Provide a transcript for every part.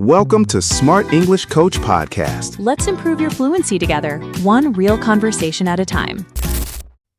Welcome to Smart English Coach Podcast. Let's improve your fluency together, one real conversation at a time.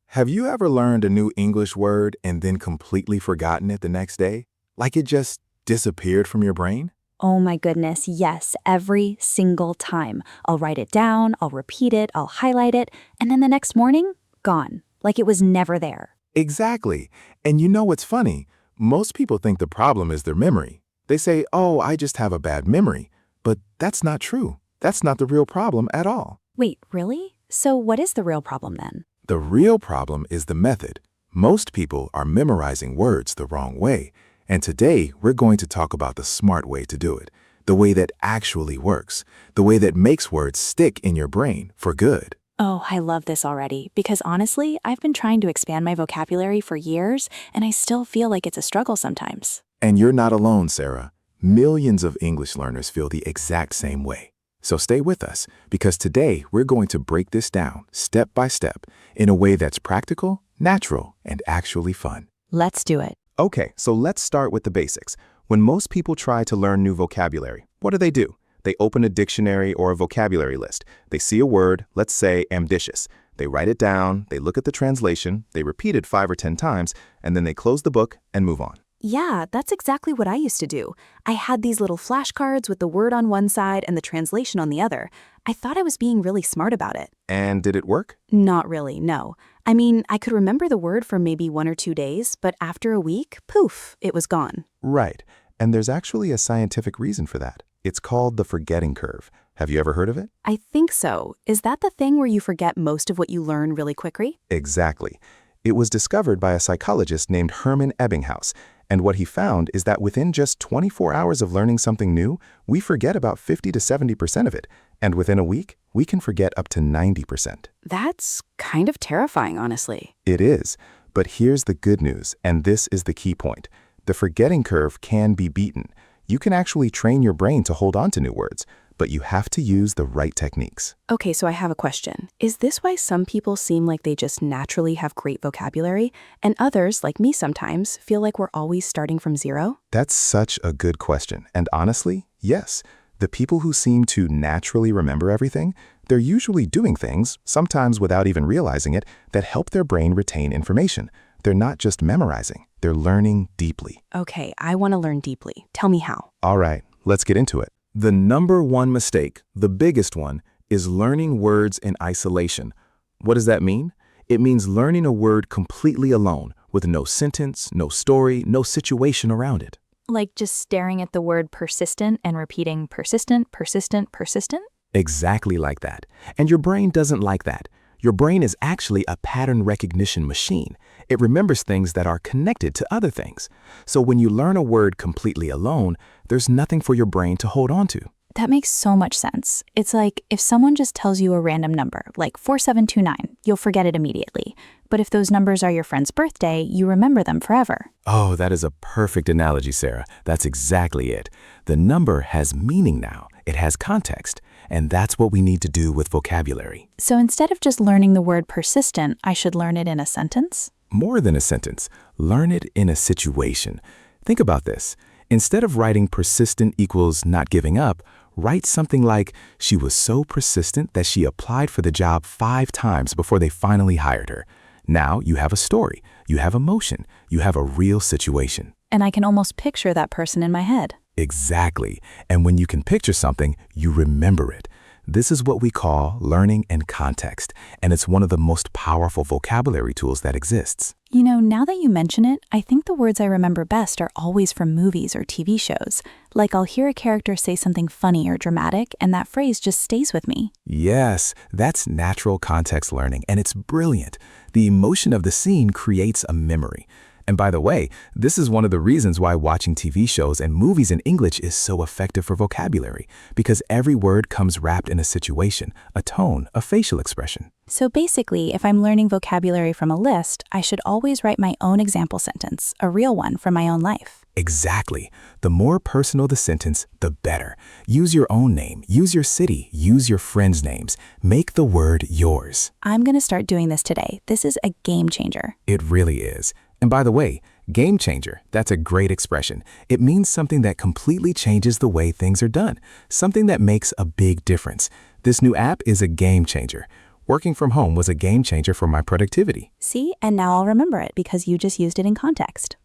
Have you ever learned a new English word and then completely forgotten it the next day? Like it just disappeared from your brain? Oh my goodness, yes, every single time. I'll write it down, I'll repeat it, I'll highlight it, and then the next morning, gone, like it was never there. Exactly. And you know what's funny? Most people think the problem is their memory. They say, oh, I just have a bad memory. But that's not true. That's not the real problem at all. Wait, really? So what is the real problem then? The real problem is the method. Most people are memorizing words the wrong way. And today, we're going to talk about the smart way to do it. The way that actually works. The way that makes words stick in your brain for good. Oh, I love this already, because honestly, I've been trying to expand my vocabulary for years, and I still feel like it's a struggle sometimes. And you're not alone, Sarah. Millions of English learners feel the exact same way. So stay with us, because today we're going to break this down step by step in a way that's practical, natural, and actually fun. Let's do it. Okay, so let's start with the basics. When most people try to learn new vocabulary, what do? They open a dictionary or a vocabulary list. They see a word, let's say ambitious. They write it down, they look at the translation, they repeat it 5 or 10 times, and then they close the book and move on. Yeah, that's exactly what I used to do. I had these little flashcards with the word on one side and the translation on the other. I thought I was being really smart about it. And did it work? Not really, no. I mean, I could remember the word for maybe 1 or 2 days, but after a week, poof, it was gone. Right. And there's actually a scientific reason for that. It's called the forgetting curve. Have you ever heard of it? I think so. Is that the thing where you forget most of what you learn really quickly? Exactly. It was discovered by a psychologist named Hermann Ebbinghaus. And what he found is that within just 24 hours of learning something new, we forget about 50 to 70% of it. And within a week, we can forget up to 90%. That's kind of terrifying, honestly. It is. But here's the good news, and this is the key point. The forgetting curve can be beaten. You can actually train your brain to hold on to new words, but you have to use the right techniques. Okay, so I have a question. Is this why some people seem like they just naturally have great vocabulary, and others, like me sometimes, feel like we're always starting from zero? That's such a good question. And honestly, yes. The people who seem to naturally remember everything, they're usually doing things, sometimes without even realizing it, that help their brain retain information. They're not just memorizing, they're learning deeply. Okay, I want to learn deeply. Tell me how. All right, let's get into it. The number one mistake, the biggest one, is learning words in isolation. What does that mean? It means learning a word completely alone, with no sentence, no story, no situation around it. Like just staring at the word persistent and repeating persistent, persistent, persistent? Exactly like that. And your brain doesn't like that. Your brain is actually a pattern recognition machine. It remembers things that are connected to other things. So when you learn a word completely alone, there's nothing for your brain to hold on to. That makes so much sense. It's like if someone just tells you a random number, like 4729, you'll forget it immediately. But if those numbers are your friend's birthday, you remember them forever. Oh, that is a perfect analogy, Sarah. That's exactly it. The number has meaning now. It has context. And that's what we need to do with vocabulary. So instead of just learning the word persistent, I should learn it in a sentence? More than a sentence. Learn it in a situation. Think about this. Instead of writing persistent equals not giving up, write something like, she was so persistent that she applied for the job 5 times before they finally hired her. Now you have a story, you have emotion, you have a real situation. And I can almost picture that person in my head. Exactly. And when you can picture something, you remember it. This is what we call learning in context, and it's one of the most powerful vocabulary tools that exists. You know, now that you mention it, I think the words I remember best are always from movies or TV shows. Like I'll hear a character say something funny or dramatic, and that phrase just stays with me. Yes, that's natural context learning, and it's brilliant. The emotion of the scene creates a memory. And by the way, this is one of the reasons why watching TV shows and movies in English is so effective for vocabulary, because every word comes wrapped in a situation, a tone, a facial expression. So basically, if I'm learning vocabulary from a list, I should always write my own example sentence, a real one from my own life. Exactly. The more personal the sentence, the better. Use your own name, use your city, use your friends' names. Make the word yours. I'm going to start doing this today. This is a game changer. It really is. And by the way, Game changer, that's a great expression. It means something that completely changes the way things are done, something that makes a big difference. This new app is a game changer. Working from home was a game changer for my productivity. See, and now I'll remember it because you just used it in context.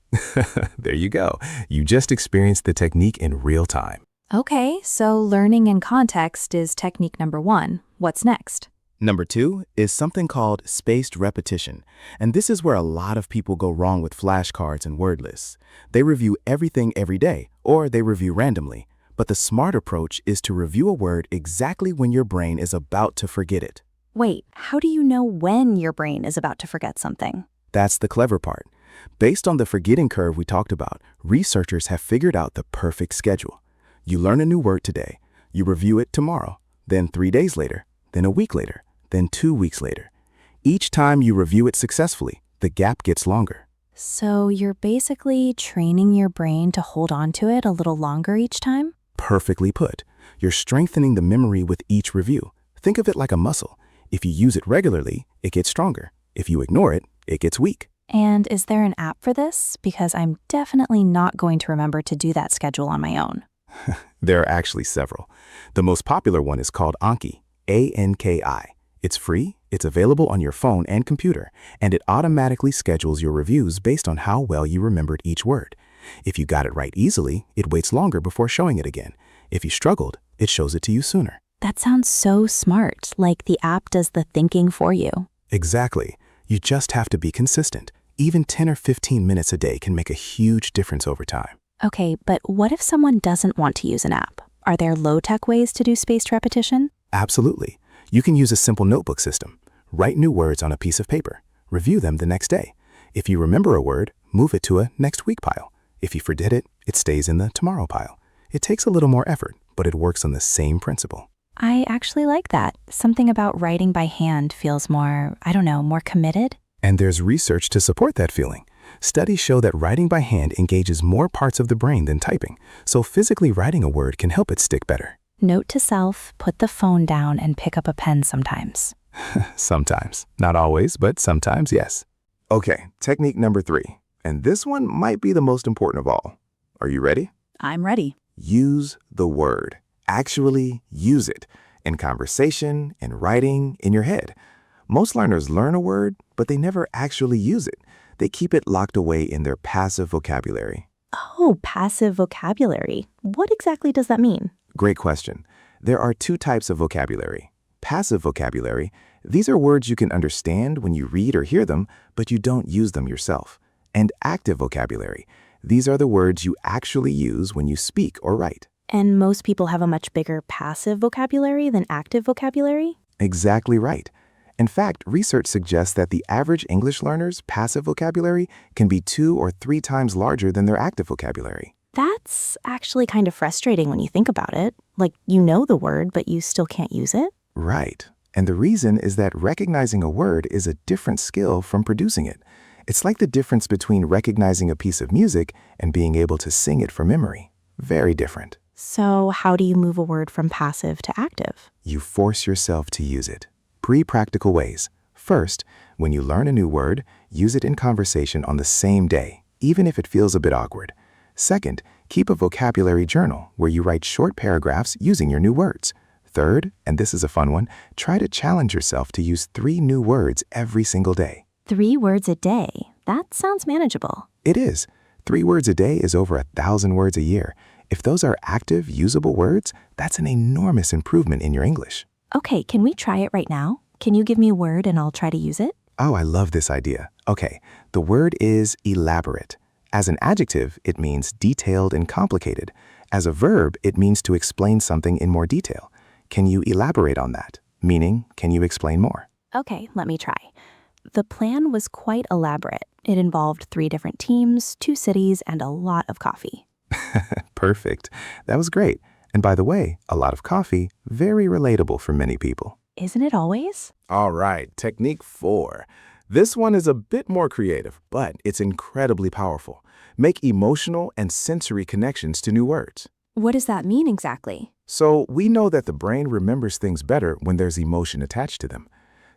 There you go. You just experienced the technique in real time. Okay, so learning in context is technique number 1. What's next? Number 2 is something called spaced repetition, and this is where a lot of people go wrong with flashcards and word lists. They review everything every day, or they review randomly. But the smart approach is to review a word exactly when your brain is about to forget it. Wait, how do you know when your brain is about to forget something? That's the clever part. Based on the forgetting curve we talked about, researchers have figured out the perfect schedule. You learn a new word today, you review it tomorrow, then 3 days later, then a week later, then 2 weeks later. Each time you review it successfully, the gap gets longer. So you're basically training your brain to hold on to it a little longer each time? Perfectly put. You're strengthening the memory with each review. Think of it like a muscle. If you use it regularly, it gets stronger. If you ignore it, it gets weak. And is there an app for this? Because I'm definitely not going to remember to do that schedule on my own. There are actually several. The most popular one is called Anki, A-N-K-I. It's free, it's available on your phone and computer, and it automatically schedules your reviews based on how well you remembered each word. If you got it right easily, it waits longer before showing it again. If you struggled, it shows it to you sooner. That sounds so smart, like the app does the thinking for you. Exactly. You just have to be consistent. Even 10 or 15 minutes a day can make a huge difference over time. Okay, but what if someone doesn't want to use an app? Are there low-tech ways to do spaced repetition? Absolutely. You can use a simple notebook system. Write new words on a piece of paper. Review them the next day. If you remember a word, move it to a next week pile. If you forget it, it stays in the tomorrow pile. It takes a little more effort, but it works on the same principle. I actually like that. Something about writing by hand feels more, more committed. And there's research to support that feeling. Studies show that writing by hand engages more parts of the brain than typing, so physically writing a word can help it stick better. Note to self, put the phone down and pick up a pen sometimes. Sometimes. Not always, but sometimes, yes. Okay, technique number 3. And this one might be the most important of all. Are you ready? I'm ready. Use the word. Actually use it. In conversation, in writing, in your head. Most learners learn a word, but they never actually use it. They keep it locked away in their passive vocabulary. Oh, passive vocabulary. What exactly does that mean? Great question. There are 2 types of vocabulary. Passive vocabulary, these are words you can understand when you read or hear them, but you don't use them yourself. And active vocabulary, these are the words you actually use when you speak or write. And most people have a much bigger passive vocabulary than active vocabulary? Exactly right. In fact, research suggests that the average English learner's passive vocabulary can be 2 or 3 times larger than their active vocabulary. That's actually kind of frustrating when you think about it. Like, you know the word, but you still can't use it. Right. And the reason is that recognizing a word is a different skill from producing it. It's like the difference between recognizing a piece of music and being able to sing it from memory. Very different. So how do you move a word from passive to active? You force yourself to use it. 3 practical ways. First, when you learn a new word, use it in conversation on the same day, even if it feels a bit awkward. Second, keep a vocabulary journal where you write short paragraphs using your new words. Third, and this is a fun one, try to challenge yourself to use 3 new words every single day. 3 words a day. That sounds manageable. It is. 3 words a day is over 1,000 words a year. If those are active, usable words, that's an enormous improvement in your English. Okay, can we try it right now? Can you give me a word and I'll try to use it? Oh, I love this idea. Okay, the word is elaborate. As an adjective, it means detailed and complicated. As a verb, it means to explain something in more detail. Can you elaborate on that? Meaning, can you explain more? Okay, let me try. The plan was quite elaborate. It involved 3 different teams, 2 cities, and a lot of coffee. Perfect. That was great. And by the way, a lot of coffee, very relatable for many people. Isn't it always? All right, technique 4. This one is a bit more creative, but it's incredibly powerful. Make emotional and sensory connections to new words. What does that mean exactly? So we know that the brain remembers things better when there's emotion attached to them.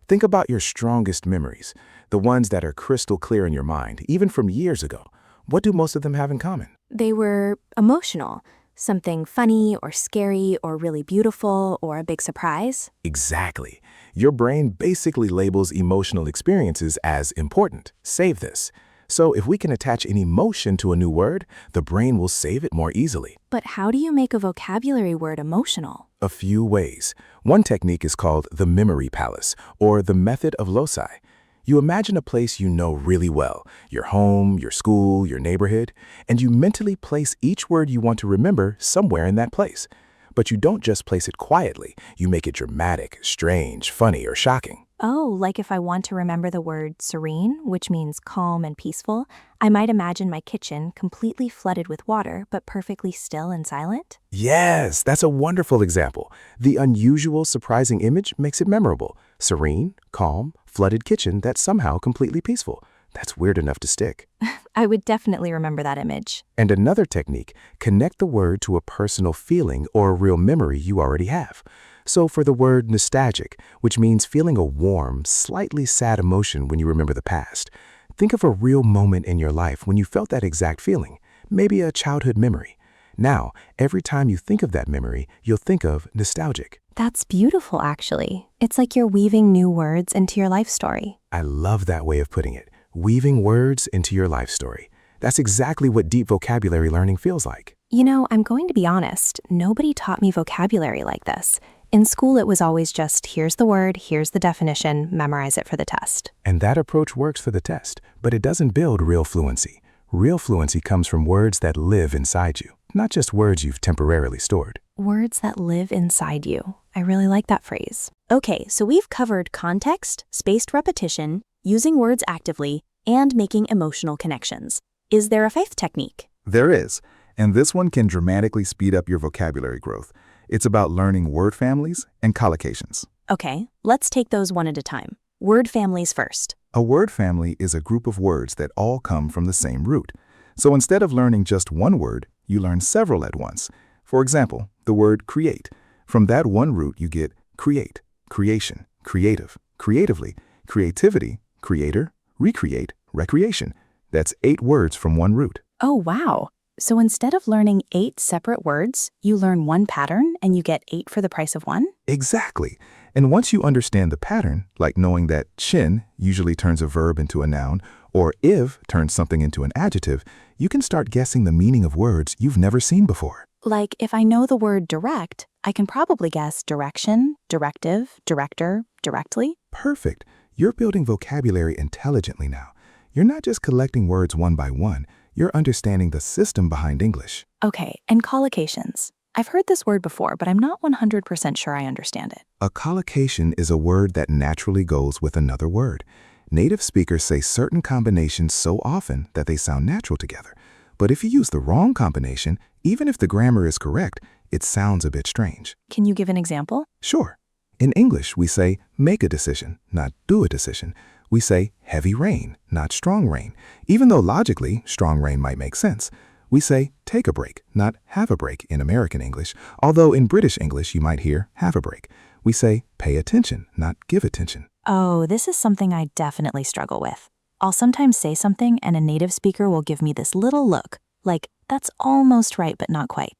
Think about your strongest memories, the ones that are crystal clear in your mind, even from years ago. What do most of them have in common? They were emotional, something funny or scary or really beautiful or a big surprise. Exactly. Your brain basically labels emotional experiences as important. Save this. So if we can attach an emotion to a new word, the brain will save it more easily. But how do you make a vocabulary word emotional? A few ways. One technique is called the memory palace, or the method of loci. You imagine a place you know really well, your home, your school, your neighborhood, and you mentally place each word you want to remember somewhere in that place. But you don't just place it quietly, you make it dramatic, strange, funny, or shocking. Oh, like if I want to remember the word serene, which means calm and peaceful, I might imagine my kitchen completely flooded with water, but perfectly still and silent. Yes, that's a wonderful example. The unusual, surprising image makes it memorable. Serene, calm, flooded kitchen that's somehow completely peaceful. That's weird enough to stick. I would definitely remember that image. And another technique, connect the word to a personal feeling or a real memory you already have. So for the word nostalgic, which means feeling a warm, slightly sad emotion when you remember the past, think of a real moment in your life when you felt that exact feeling, maybe a childhood memory. Now, every time you think of that memory, you'll think of nostalgic. That's beautiful, actually. It's like you're weaving new words into your life story. I love that way of putting it. Weaving words into your life story. That's exactly what deep vocabulary learning feels like. You know, I'm going to be honest, nobody taught me vocabulary like this. In school, it was always just, here's the word, here's the definition, memorize it for the test. And that approach works for the test, but it doesn't build real fluency. Real fluency comes from words that live inside you, not just words you've temporarily stored. Words that live inside you. I really like that phrase. Okay, so we've covered context, spaced repetition, using words actively, and making emotional connections. Is there a fifth technique? There is, and this one can dramatically speed up your vocabulary growth. It's about learning word families and collocations. Okay, let's take those one at a time. Word families first. A word family is a group of words that all come from the same root. So instead of learning just one word, you learn several at once. For example, the word create. From that one root you get create, creation, creative, creatively, creativity, creator, recreate, recreation. That's 8 words from one root. Oh, wow. So instead of learning 8 separate words, you learn one pattern and you get 8 for the price of one? Exactly. And once you understand the pattern, like knowing that chin usually turns a verb into a noun, or if turns something into an adjective, you can start guessing the meaning of words you've never seen before. Like if I know the word direct, I can probably guess direction, directive, director, directly. Perfect. You're building vocabulary intelligently now. You're not just collecting words one by one, you're understanding the system behind English. Okay, and collocations. I've heard this word before, but I'm not 100% sure I understand it. A collocation is a word that naturally goes with another word. Native speakers say certain combinations so often that they sound natural together. But if you use the wrong combination, even if the grammar is correct, it sounds a bit strange. Can you give an example? Sure. In English, we say make a decision, not do a decision. We say heavy rain, not strong rain. Even though logically, strong rain might make sense. We say take a break, not have a break in American English, although in British English you might hear have a break. We say pay attention, not give attention. Oh, this is something I definitely struggle with. I'll sometimes say something and a native speaker will give me this little look, like, that's almost right, but not quite.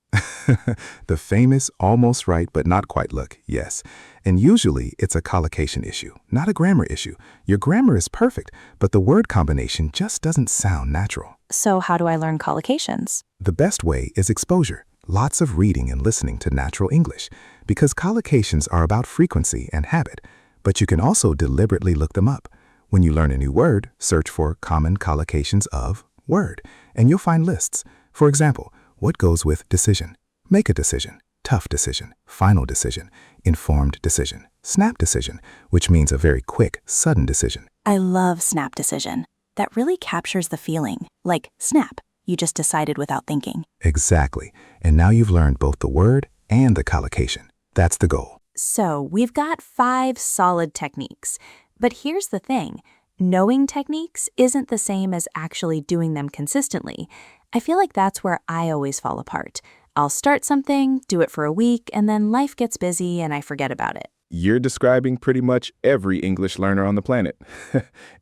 The famous almost right but not quite look, yes. And usually it's a collocation issue, not a grammar issue. Your grammar is perfect, but the word combination just doesn't sound natural. So how do I learn collocations? The best way is exposure. Lots of reading and listening to natural English, because collocations are about frequency and habit, but you can also deliberately look them up. When you learn a new word, search for common collocations of word, and you'll find lists. For example, what goes with decision? Make a decision, tough decision, final decision, informed decision, snap decision, which means a very quick, sudden decision. I love snap decision. That really captures the feeling. Like, snap, you just decided without thinking. Exactly. And now you've learned both the word and the collocation. That's the goal. So we've got 5 solid techniques. But here's the thing. Knowing techniques isn't the same as actually doing them consistently. I feel like that's where I always fall apart. I'll start something, do it for a week, and then life gets busy and I forget about it. You're describing pretty much every English learner on the planet.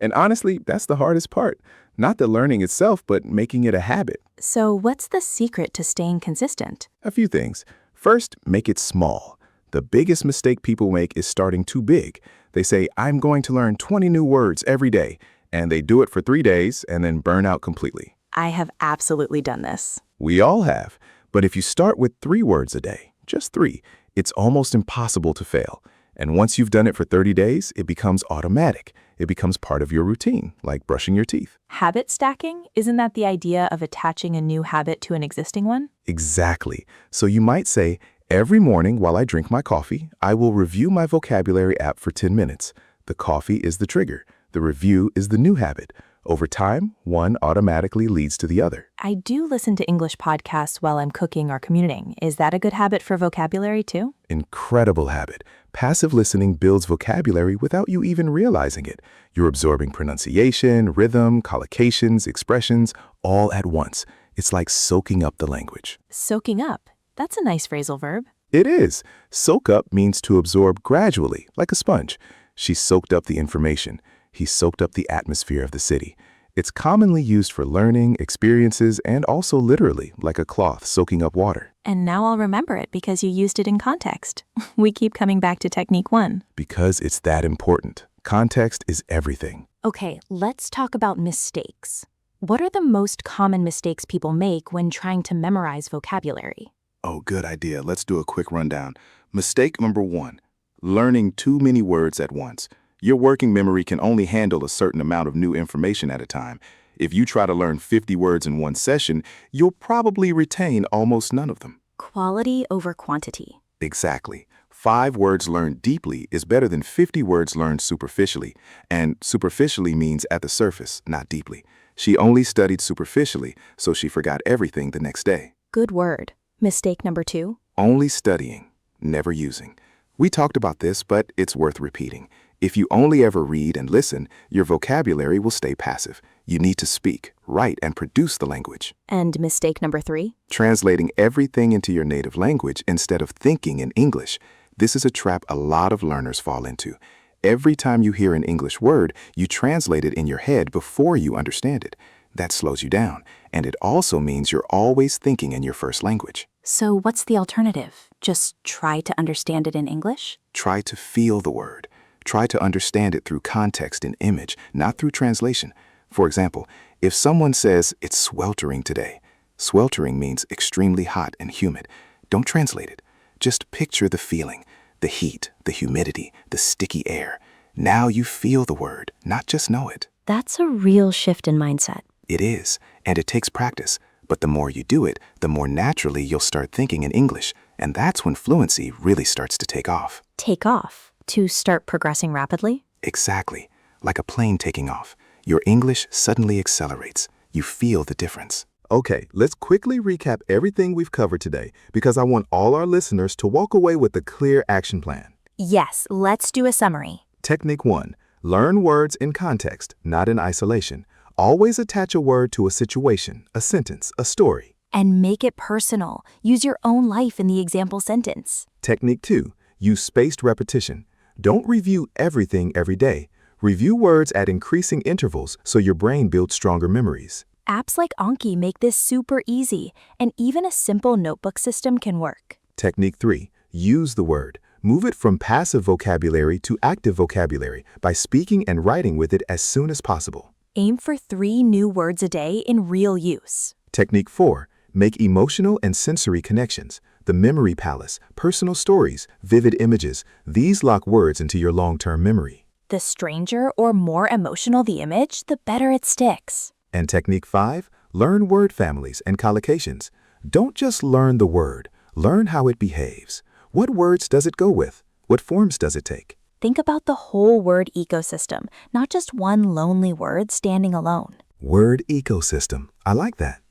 And honestly, that's the hardest part. Not the learning itself, but making it a habit. So what's the secret to staying consistent? A few things. First, make it small. The biggest mistake people make is starting too big. They say, I'm going to learn 20 new words every day, and they do it for 3 days and then burn out completely. I have absolutely done this. We all have. But if you start with 3 words a day, just 3, it's almost impossible to fail. And once you've done it for 30 days, it becomes automatic. It becomes part of your routine, like brushing your teeth. Habit stacking? Isn't that the idea of attaching a new habit to an existing one? Exactly. So you might say, every morning while I drink my coffee, I will review my vocabulary app for 10 minutes. The coffee is the trigger. The review is the new habit. Over time, one automatically leads to the other. I do listen to English podcasts while I'm cooking or commuting. Is that a good habit for vocabulary too? Incredible habit. Passive listening builds vocabulary without you even realizing it. You're absorbing pronunciation, rhythm, collocations, expressions, all at once. It's like soaking up the language. Soaking up. That's a nice phrasal verb. It is. Soak up means to absorb gradually, like a sponge. She soaked up the information. He soaked up the atmosphere of the city. It's commonly used for learning, experiences, and also literally, like a cloth soaking up water. And now I'll remember it because you used it in context. We keep coming back to technique 1. Because it's that important. Context is everything. Okay, let's talk about mistakes. What are the most common mistakes people make when trying to memorize vocabulary? Oh, good idea. Let's do a quick rundown. Mistake number 1, learning too many words at once. Your working memory can only handle a certain amount of new information at a time. If you try to learn 50 words in one session, you'll probably retain almost none of them. Quality over quantity. Exactly. 5 words learned deeply is better than 50 words learned superficially. And superficially means at the surface, not deeply. She only studied superficially, so she forgot everything the next day. Good word. Mistake number 2. Only studying, never using. We talked about this, but it's worth repeating. If you only ever read and listen, your vocabulary will stay passive. You need to speak, write, and produce the language. And mistake number 3. Translating everything into your native language instead of thinking in English. This is a trap a lot of learners fall into. Every time you hear an English word, you translate it in your head before you understand it. That slows you down, and it also means you're always thinking in your first language. So what's the alternative? Just try to understand it in English? Try to feel the word. Try to understand it through context and image, not through translation. For example, if someone says it's sweltering today, sweltering means extremely hot and humid. Don't translate it. Just picture the feeling, the heat, the humidity, the sticky air. Now you feel the word, not just know it. That's a real shift in mindset. It is, and it takes practice. But the more you do it, the more naturally you'll start thinking in English, and that's when fluency really starts to take off. Take off. To start progressing rapidly? Exactly. Like a plane taking off. Your English suddenly accelerates. You feel the difference. Okay, let's quickly recap everything we've covered today because I want all our listeners to walk away with a clear action plan. Yes, let's do a summary. Technique 1. Learn words in context, not in isolation. Always attach a word to a situation, a sentence, a story. And make it personal. Use your own life in the example sentence. Technique 2. Use spaced repetition. Don't review everything every day. Review words at increasing intervals so your brain builds stronger memories. Apps like Anki make this super easy, and even a simple notebook system can work. Technique 3. Use the word. Move it from passive vocabulary to active vocabulary by speaking and writing with it as soon as possible. Aim for 3 new words a day in real use. Technique 4. Make emotional and sensory connections. The memory palace, personal stories, vivid images, these lock words into your long-term memory. The stranger or more emotional the image, the better it sticks. And technique 5, learn word families and collocations. Don't just learn the word, learn how it behaves. What words does it go with? What forms does it take? Think about the whole word ecosystem, not just one lonely word standing alone. Word ecosystem. I like that.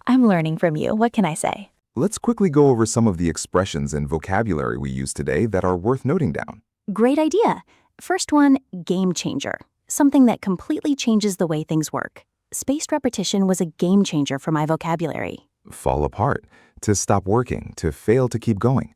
I'm learning from you. What can I say? Let's quickly go over some of the expressions and vocabulary we use today that are worth noting down. Great idea. First one, game changer. Something that completely changes the way things work. Spaced repetition was a game changer for my vocabulary. Fall apart, to stop working, to fail to keep going.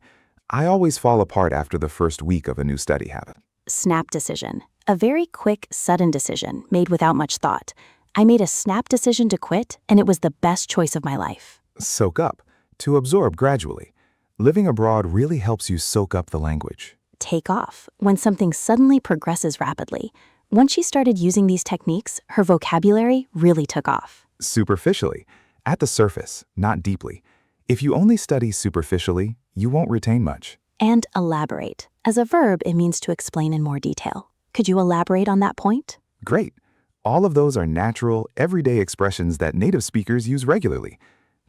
I always fall apart after the first week of a new study habit. Snap decision. A very quick, sudden decision made without much thought. I made a snap decision to quit, and it was the best choice of my life. Soak up, to absorb gradually. Living abroad really helps you soak up the language. Take off, when something suddenly progresses rapidly. Once she started using these techniques, her vocabulary really took off. Superficially, at the surface, not deeply. If you only study superficially, you won't retain much. And elaborate. As a verb, it means to explain in more detail. Could you elaborate on that point? Great. All of those are natural, everyday expressions that native speakers use regularly.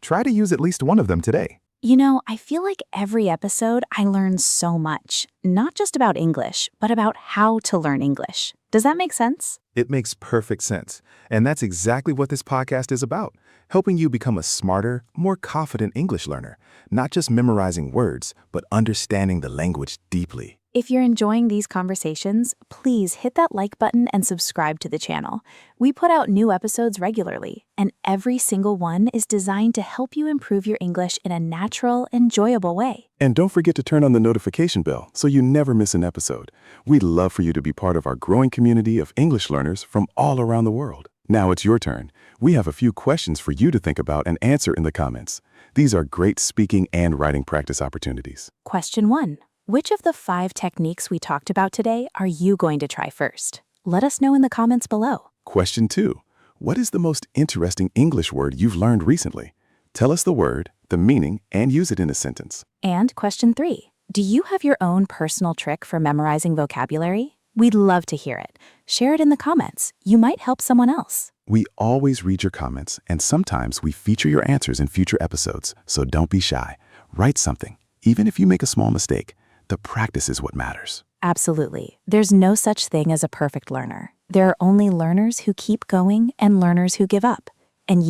Try to use at least one of them today. You know, I feel like every episode I learn so much, not just about English, but about how to learn English. Does that make sense? It makes perfect sense. And that's exactly what this podcast is about, helping you become a smarter, more confident English learner, not just memorizing words, but understanding the language deeply. If you're enjoying these conversations, please hit that like button and subscribe to the channel. We put out new episodes regularly, and every single one is designed to help you improve your English in a natural, enjoyable way. And don't forget to turn on the notification bell so you never miss an episode. We'd love for you to be part of our growing community of English learners from all around the world. Now it's your turn. We have a few questions for you to think about and answer in the comments. These are great speaking and writing practice opportunities. Question 1. Which of the 5 techniques we talked about today are you going to try first? Let us know in the comments below. Question 2. What is the most interesting English word you've learned recently? Tell us the word, the meaning, and use it in a sentence. And question 3. Do you have your own personal trick for memorizing vocabulary? We'd love to hear it. Share it in the comments. You might help someone else. We always read your comments, and sometimes we feature your answers in future episodes, so don't be shy. Write something, even if you make a small mistake. The practice is what matters. Absolutely. There's no such thing as a perfect learner. There are only learners who keep going and learners who give up. And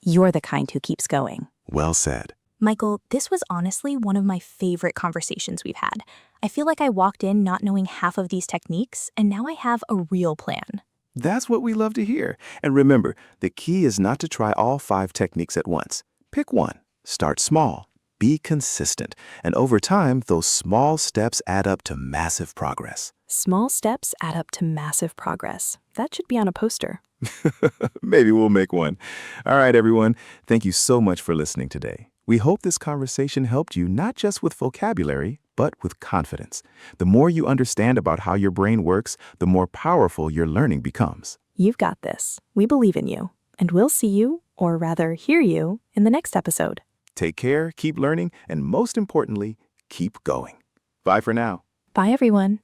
you're the kind who keeps going. Well said. Michael, this was honestly one of my favorite conversations we've had. I feel like I walked in not knowing half of these techniques, and now I have a real plan. That's what we love to hear. And remember, the key is not to try all 5 techniques at once. Pick one. Start small. Be consistent. And over time, those small steps add up to massive progress. Small steps add up to massive progress. That should be on a poster. Maybe we'll make one. All right, everyone. Thank you so much for listening today. We hope this conversation helped you not just with vocabulary, but with confidence. The more you understand about how your brain works, the more powerful your learning becomes. You've got this. We believe in you. And we'll see you, or rather hear you, in the next episode. Take care, keep learning, and most importantly, keep going. Bye for now. Bye, everyone.